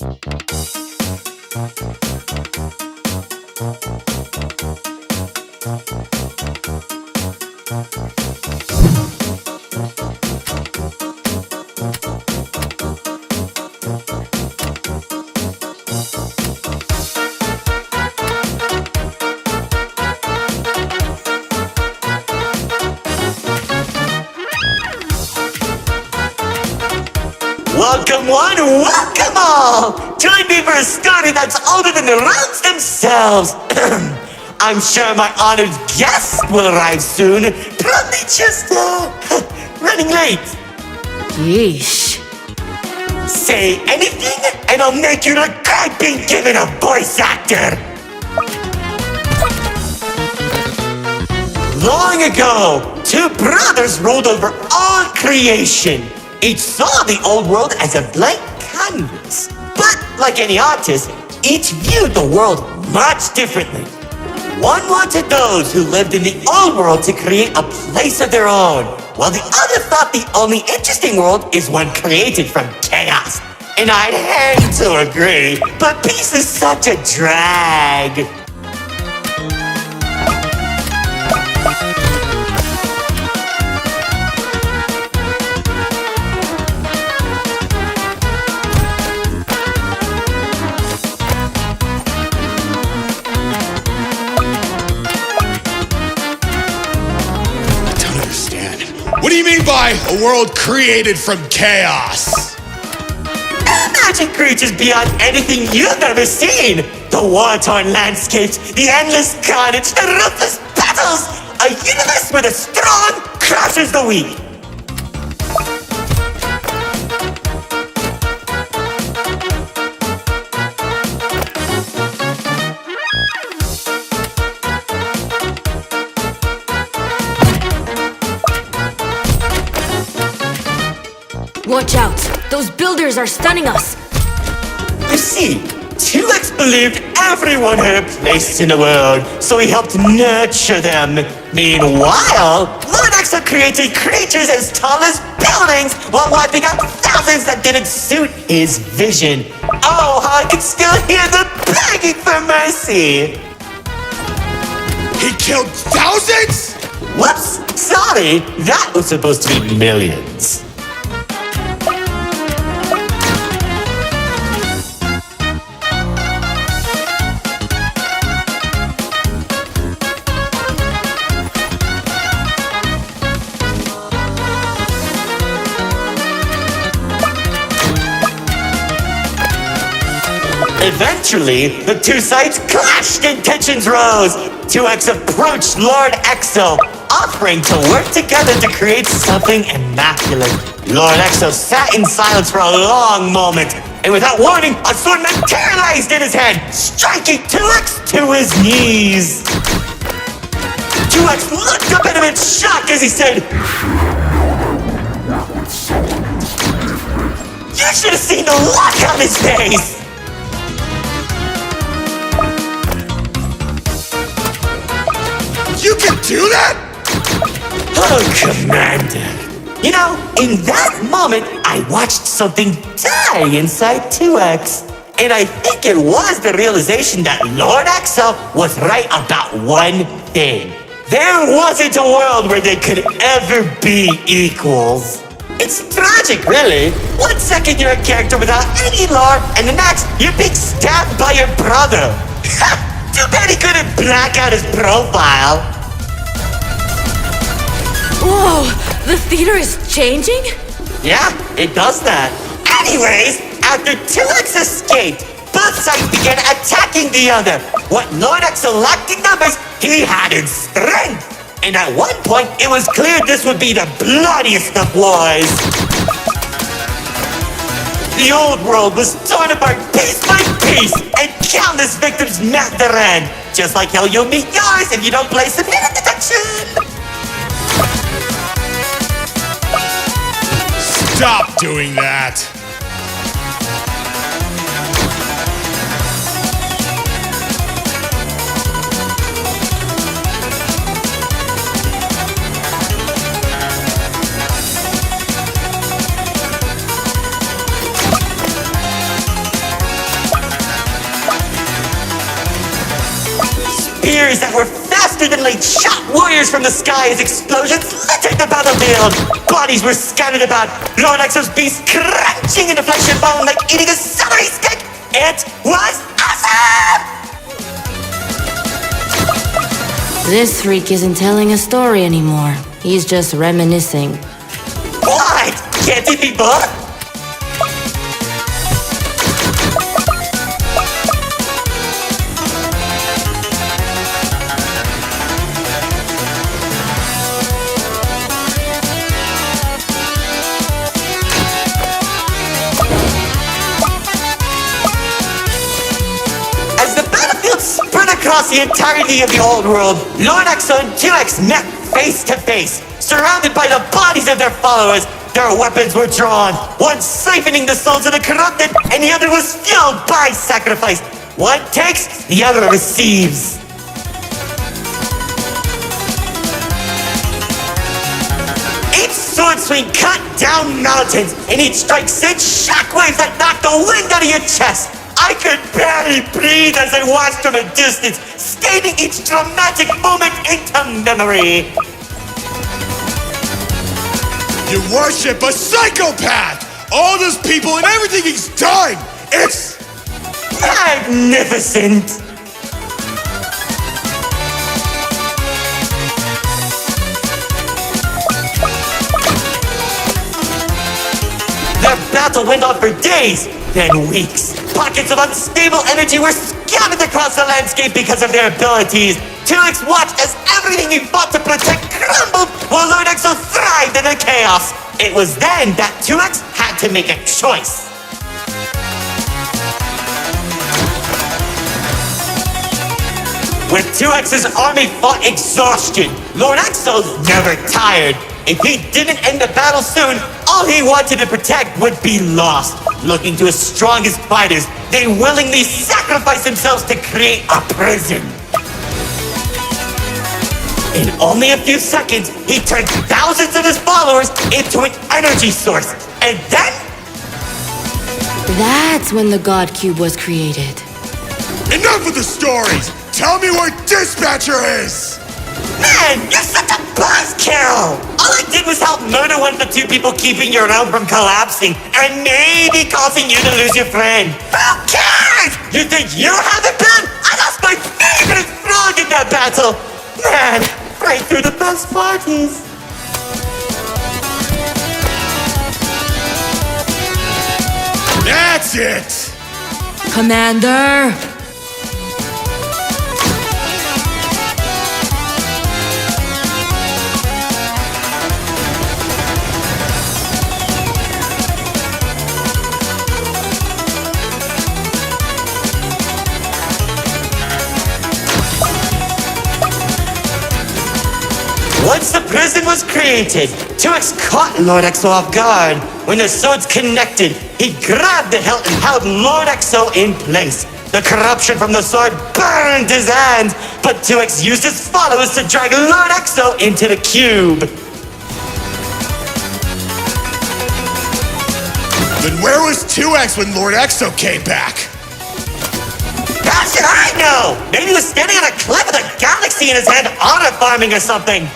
Welcome one, welcome all! Join me for a story that's older than the realms themselves. I'm sure my honored guest will arrive soon. Probably just, running late. Yeesh. Say anything and I'll make you regret being given a voice actor. Long ago, two brothers ruled over all creation. Each saw the old world as a blank canvas. But like any artist, each viewed the world much differently. One wanted those who lived in the old world to create a place of their own, while the other thought the only interesting world is one created from chaos. And I'd hate to agree, but peace is such a drag. What do you mean by a world created from chaos? Imagine creatures beyond anything you've ever seen. The war-torn landscapes, the endless carnage, the ruthless battles. A universe where the strong crushes the weak. Watch out! Those builders are stunning us! You see, 2X believed everyone had a place in the world, so he helped nurture them. Meanwhile, Lord Exo created creatures as tall as buildings while wiping out thousands that didn't suit his vision. Oh, how I can still hear the begging for mercy! He killed thousands?! Whoops! Sorry, that was supposed to be millions. Eventually, the two sides clashed and tensions rose. 2X approached Lord Exo, offering to work together to create something immaculate. Lord Exo sat in silence for a long moment, and without warning, a sword materialized in his hand, striking 2X to his knees. 2X looked up at him in shock as he said, "You should have seen the look on his face!" You can do that?! Oh, Commander. You know, in that moment, I watched something die inside 2X. And I think it was the realization that Lord Exo was right about one thing. There wasn't a world where they could ever be equals. It's tragic, really. 1 second you're a character without any lore, and the next, you're being stabbed by your brother. Too bad he couldn't black out his profile. Whoa! The theater is changing? Yeah, it does that. Anyways, after 2X escaped, both sides began attacking the other. What Lord Exo lacked in numbers, he had in strength. And at one point, it was clear this would be the bloodiest of wars. The old world was torn apart piece by piece, and countless victims met their end. Just like how you'll meet yours if you don't play submitted detection. Stop doing that! builders that were faster than like shot warriors from the sky as explosions littered the battlefield. Bodies were scattered about, Lord Exo's beast crunching into flesh and bone like eating a celery stick. It was awesome! This freak isn't telling a story anymore. He's just reminiscing. What? Can't it be both? As the battlefield spread across the entirety of the old world, Lord Exo and 2X met face to face. Surrounded by the bodies of their followers, their weapons were drawn, one siphoning the souls of the corrupted, and the other was fueled by sacrifice. One takes, the other receives. Each sword swing cut down mountains, and each strike sent shockwaves that knocked the wind out of your chest. I could barely breathe as I watched from a distance, stating each dramatic moment into memory. You worship a psychopath! All those people and everything he's done! It's magnificent! Their battle went on for days, then weeks. Pockets of unstable energy were scattered across the landscape because of their abilities. 2X watched as everything he fought to protect crumbled while Lord Exo thrived in the chaos. It was then that 2X had to make a choice. When 2X's army fought exhaustion, Lord Exo never tired. If he didn't end the battle soon, all he wanted to protect would be lost. Looking to his strongest fighters, they willingly sacrificed themselves to create a prison. In only a few seconds, he turned thousands of his followers into an energy source. And then... That's when the God Cube was created. enough of the stories! Tell me where Dispatcher is! Man, you're such a buzzkill! All I did was help murder one of the two people keeping your realm from collapsing and maybe causing you to lose your friend. Who cares? You think you haven't been? I lost my favorite frog in that battle! Man, right through the best parties. That's it! Commander! Once the prison was created, 2X caught Lord Exo off guard. When the swords connected, he grabbed the hilt and held Lord Exo in place. The corruption from the sword burned his hands, but 2X used his followers to drag Lord Exo into the cube. Then where was 2X when Lord Exo came back? How should I know? Maybe he was standing on a cliff with a galaxy in his hand, honor farming or something.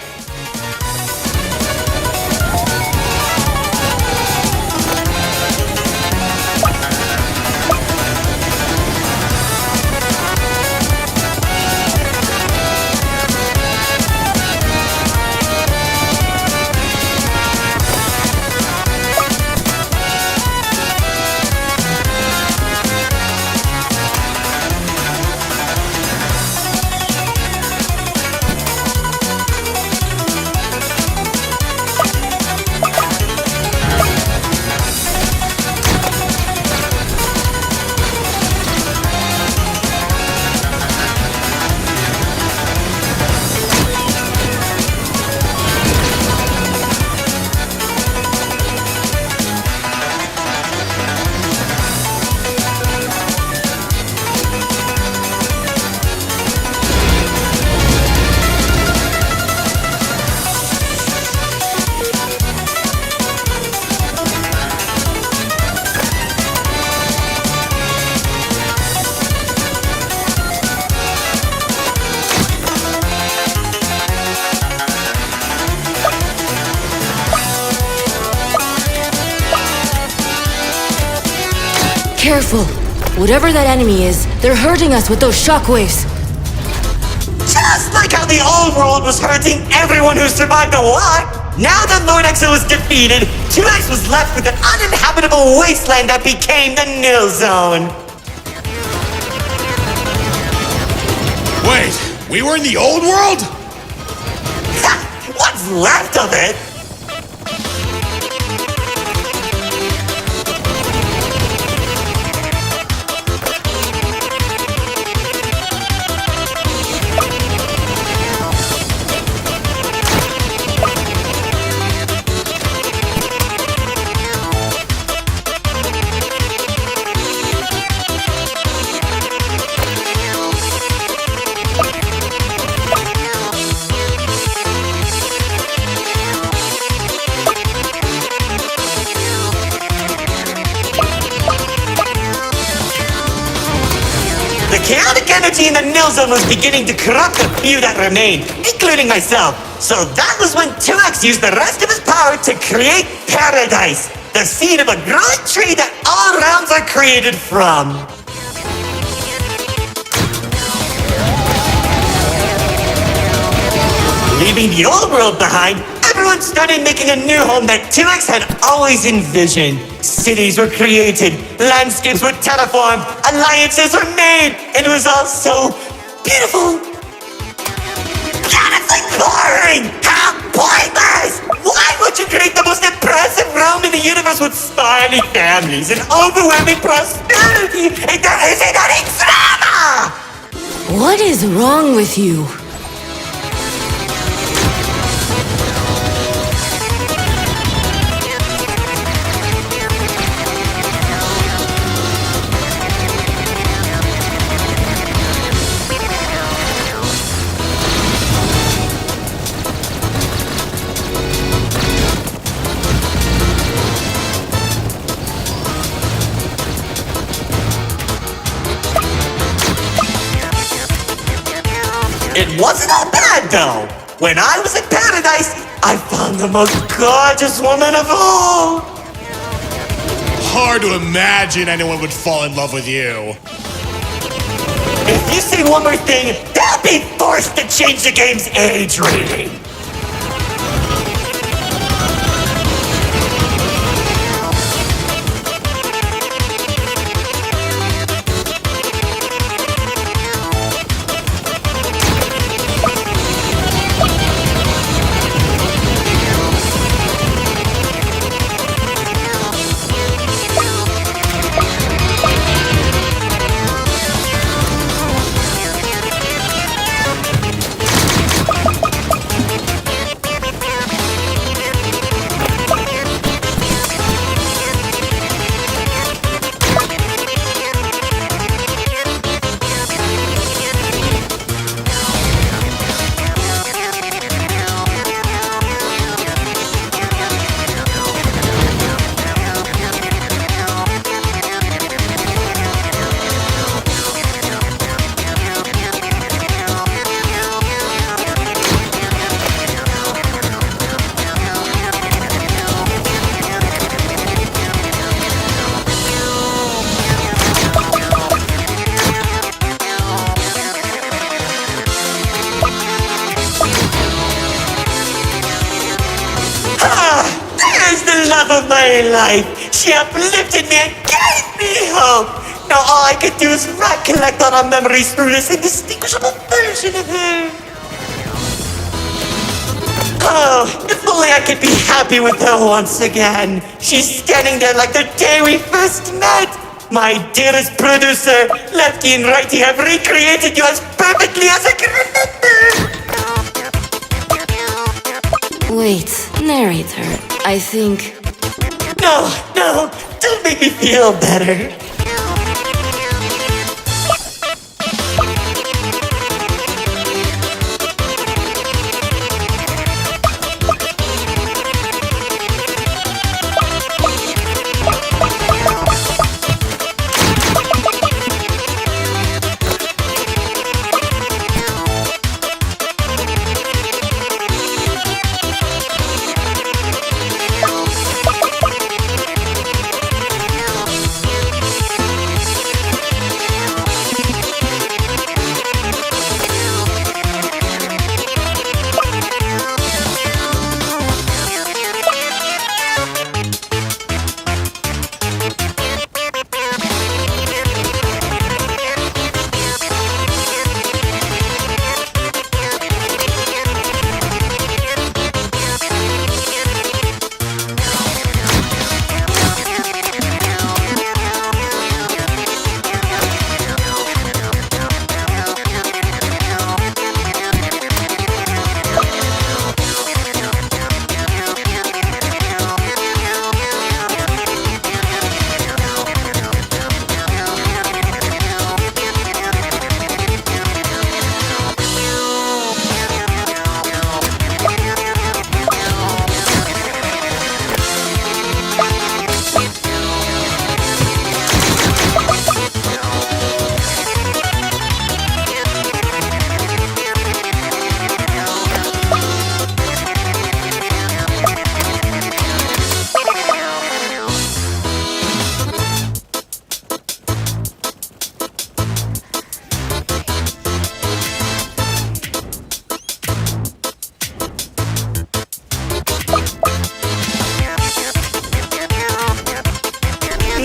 careful. Whatever that enemy is, they're hurting us with those shockwaves. Just like how the old world was hurting everyone who survived the war, now that Lord Exo was defeated, 2X was left with an uninhabitable wasteland that became the Nil Zone. Wait, we were in the old world? What's left of it? The chaotic energy in the Nil Zone was beginning to corrupt the few that remained, including myself. So that was when 2X used the rest of his power to create Paradise, the seed of a growing tree that all realms are created from. Leaving the old world behind, everyone started making a new home that 2X had always envisioned. Cities were created, landscapes were terraformed, alliances were made, and it was all so beautiful. Honestly boring! How pointless! Why would you create the most impressive realm in the universe with smiling families and overwhelming prosperity if there isn't any drama? What is wrong with you? It wasn't all bad, though. When I was in Paradise, I found the most gorgeous woman of all. Hard to imagine anyone would fall in love with you. If you say one more thing, they'll be forced to change the game's age rating. Love of my life. She uplifted me and gave me hope. Now all I could do is recollect all our memories through this indistinguishable version of her. Oh, if only I could be happy with her once again. She's standing there like the day we first met. My dearest producer, Lefty and Righty have recreated you as perfectly as I can remember. Wait, narrator, I think... No, don't make me feel better.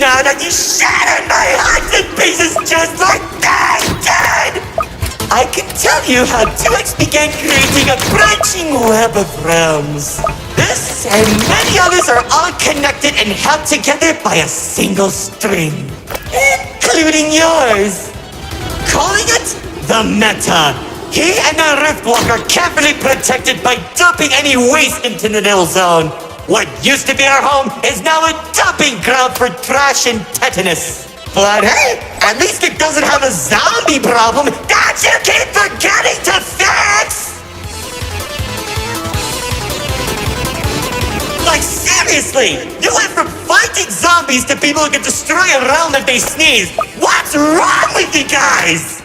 now that you shattered my heart in pieces just like that did! I can tell you how 2X began creating a branching web of realms. This and many others are all connected and held together by a single string, including yours. Calling it the Meta. He and the Riftwalk are carefully protected by dumping any waste into the Nil Zone. What used to be our home is now a dumping ground for trash and tetanus. But hey, at least it doesn't have a zombie problem that you keep forgetting to fix! Like seriously, you went from fighting zombies to people who can destroy a realm if they sneeze. What's wrong with you guys?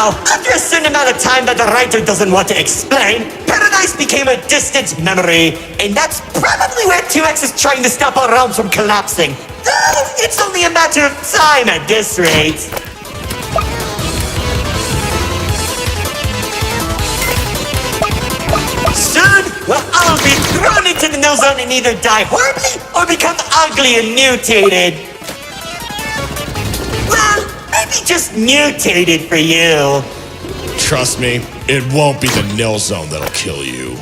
After a certain amount of time that the writer doesn't want to explain, Paradise became a distant memory, and that's probably where 2X is trying to stop our realms from collapsing. Though it's only a matter of time at this rate. Soon, we'll all be thrown into the Nil Zone and either die horribly or become ugly and mutated. Well, maybe just mutated for you. Trust me, it won't be the Nil Zone that'll kill you.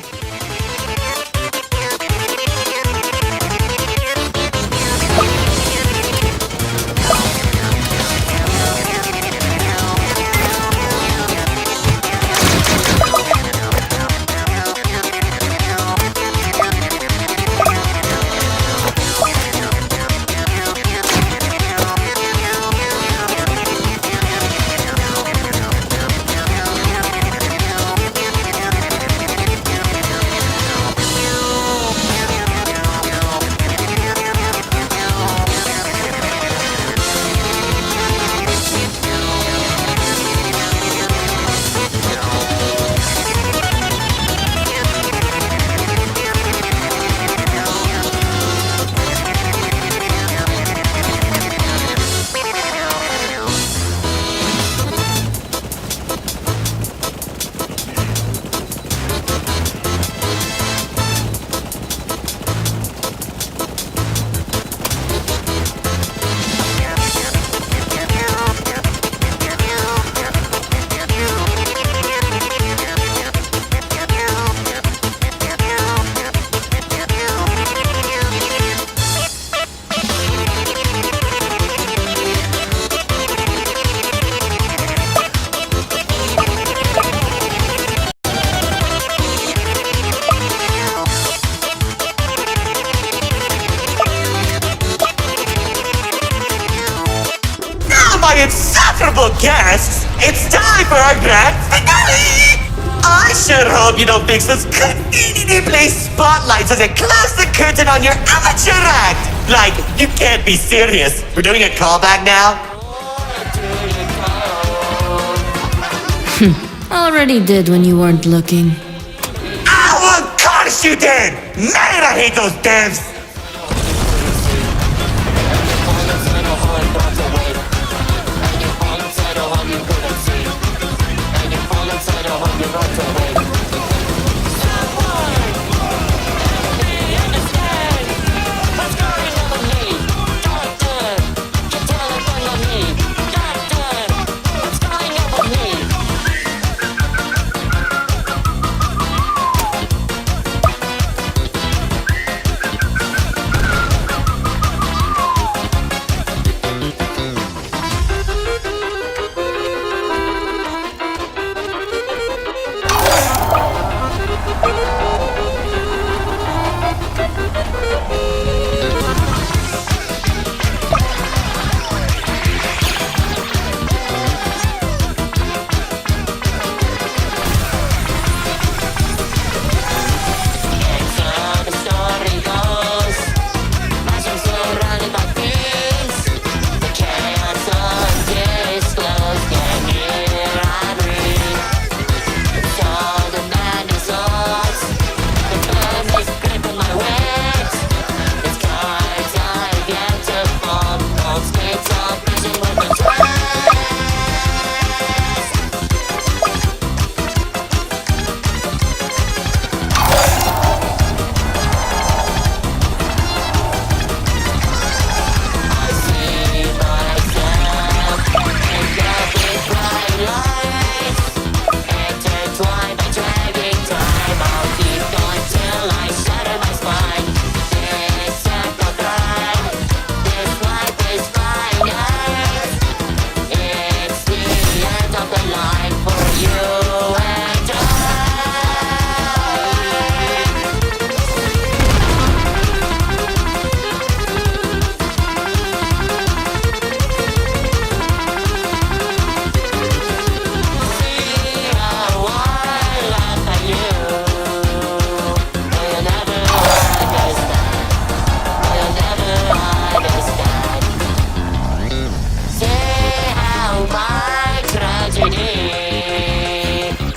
my insufferable guests, it's time for our grand finale! I sure hope you don't fix those conveniently placed spotlights as they close the curtain on your amateur act! Like, you can't be serious. We're doing a callback now? Already did when you weren't looking. Oh, of course you did! Man, I hate those devs!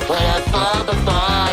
What a fall before